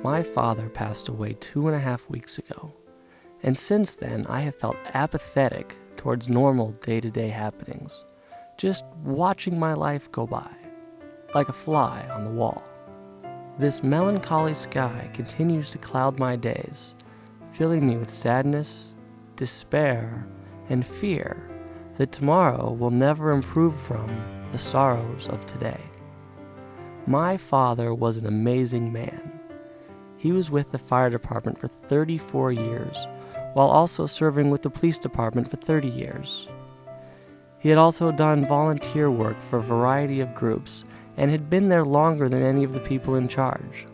My father passed away 2.5 weeks ago, and since then I have felt apathetic towards normal day-to-day happenings, just watching my life go by, like a fly on the wall. This melancholy sky continues to cloud my days, filling me with sadness, despair, and fear that tomorrow will never improve from the sorrows of today. My father was an amazing man. He was with the fire department for 34 years, while also serving with the police department for 30 years. He had also done volunteer work for a variety of groups and had been there longer than any of the people in charge.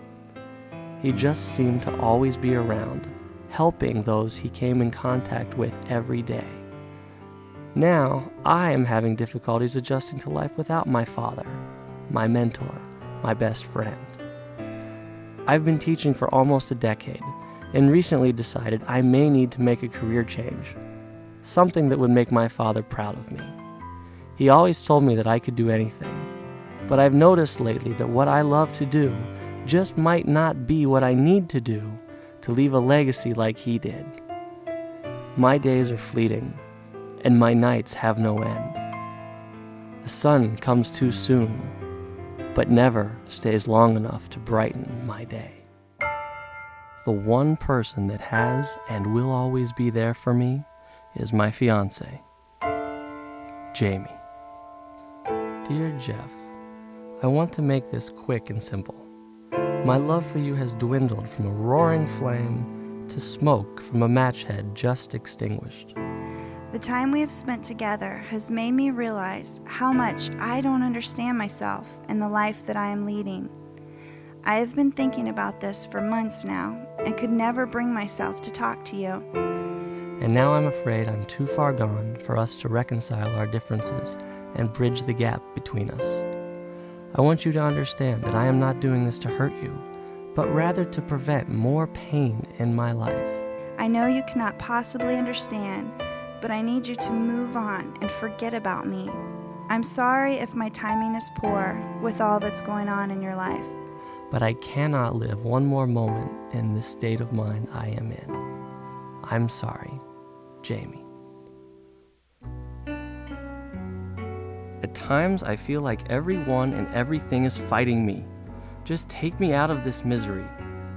He just seemed to always be around, helping those he came in contact with every day. Now, I am having difficulties adjusting to life without my father, my mentor, my best friend. I've been teaching for almost a decade, and recently decided I may need to make a career change, something that would make my father proud of me. He always told me that I could do anything, but I've noticed lately that what I love to do just might not be what I need to do to leave a legacy like he did. My days are fleeting, and my nights have no end. The sun comes too soon, but never stays long enough to brighten my day. The one person that has and will always be there for me is my fiancée, Jamie. Dear Jeff, I want to make this quick and simple. My love for you has dwindled from a roaring flame to smoke from a match head just extinguished. The time we have spent together has made me realize how much I don't understand myself and the life that I am leading. I have been thinking about this for months now and could never bring myself to talk to you. And now I'm afraid I'm too far gone for us to reconcile our differences and bridge the gap between us. I want you to understand that I am not doing this to hurt you, but rather to prevent more pain in my life. I know you cannot possibly understand, but I need you to move on and forget about me. I'm sorry if my timing is poor with all that's going on in your life. But I cannot live one more moment in this state of mind I am in. I'm sorry, Jamie. At times I feel like everyone and everything is fighting me. Just take me out of this misery,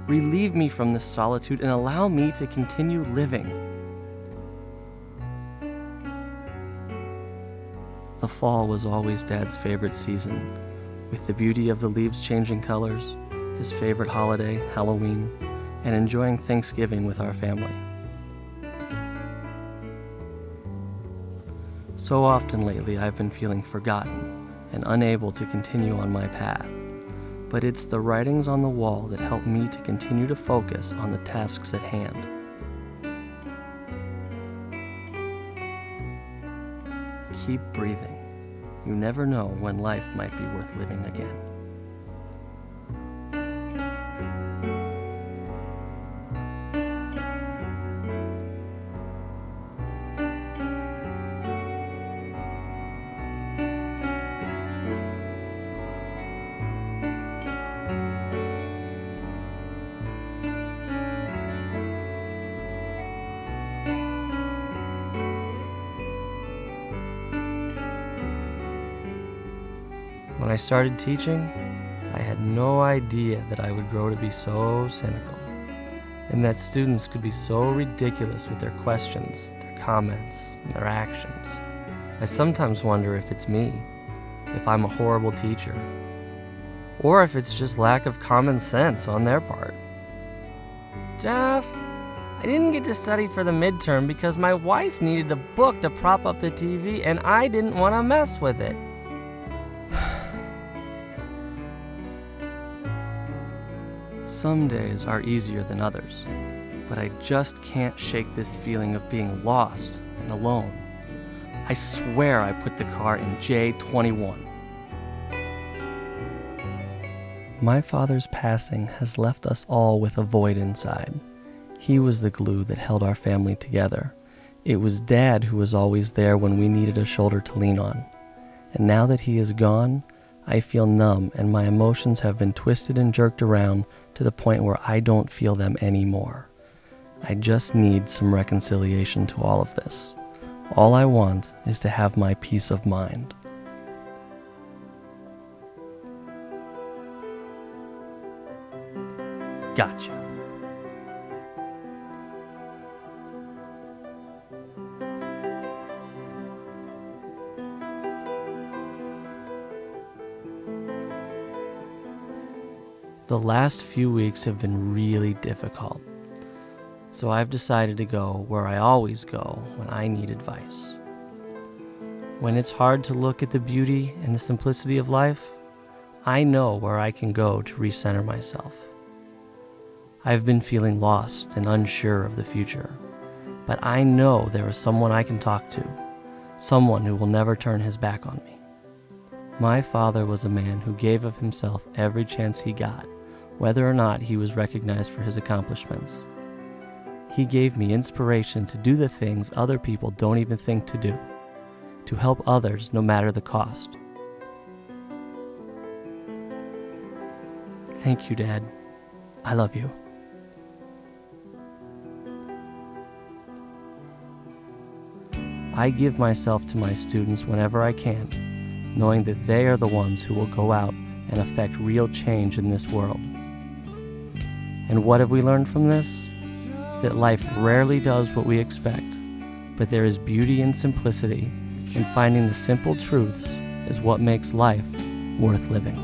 relieve me from this solitude, and allow me to continue living. The fall was always Dad's favorite season, with the beauty of the leaves changing colors, his favorite holiday, Halloween, and enjoying Thanksgiving with our family. So often lately I've been feeling forgotten and unable to continue on my path, but it's the writings on the wall that help me to continue to focus on the tasks at hand. Keep breathing. You never know when life might be worth living again. When I started teaching, I had no idea that I would grow to be so cynical, and that students could be so ridiculous with their questions, their comments, and their actions. I sometimes wonder if it's me, if I'm a horrible teacher, or if it's just lack of common sense on their part. Jeff, I didn't get to study for the midterm because my wife needed a book to prop up the TV and I didn't want to mess with it. Some days are easier than others, but I just can't shake this feeling of being lost and alone. I swear I put the car in J21. My father's passing has left us all with a void inside. He was the glue that held our family together. It was Dad who was always there when we needed a shoulder to lean on. And now that he is gone, I feel numb and my emotions have been twisted and jerked around to the point where I don't feel them anymore. I just need some reconciliation to all of this. All I want is to have my peace of mind. Gotcha. The last few weeks have been really difficult, so I've decided to go where I always go when I need advice. When it's hard to look at the beauty and the simplicity of life, I know where I can go to recenter myself. I've been feeling lost and unsure of the future, but I know there is someone I can talk to, someone who will never turn his back on me. My father was a man who gave of himself every chance he got, whether or not he was recognized for his accomplishments. He gave me inspiration to do the things other people don't even think to do, to help others no matter the cost. Thank you, Dad. I love you. I give myself to my students whenever I can, knowing that they are the ones who will go out and affect real change in this world. And what have we learned from this? That life rarely does what we expect, but there is beauty in simplicity, and finding the simple truths is what makes life worth living.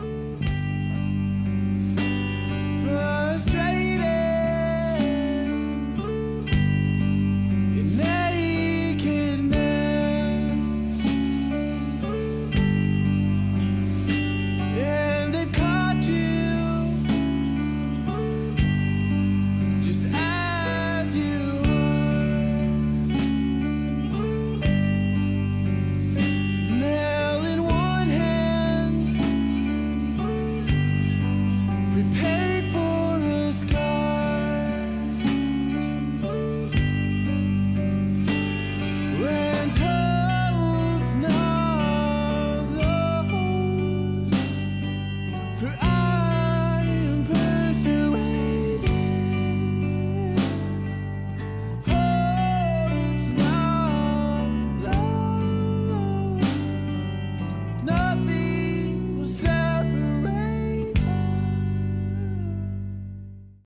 For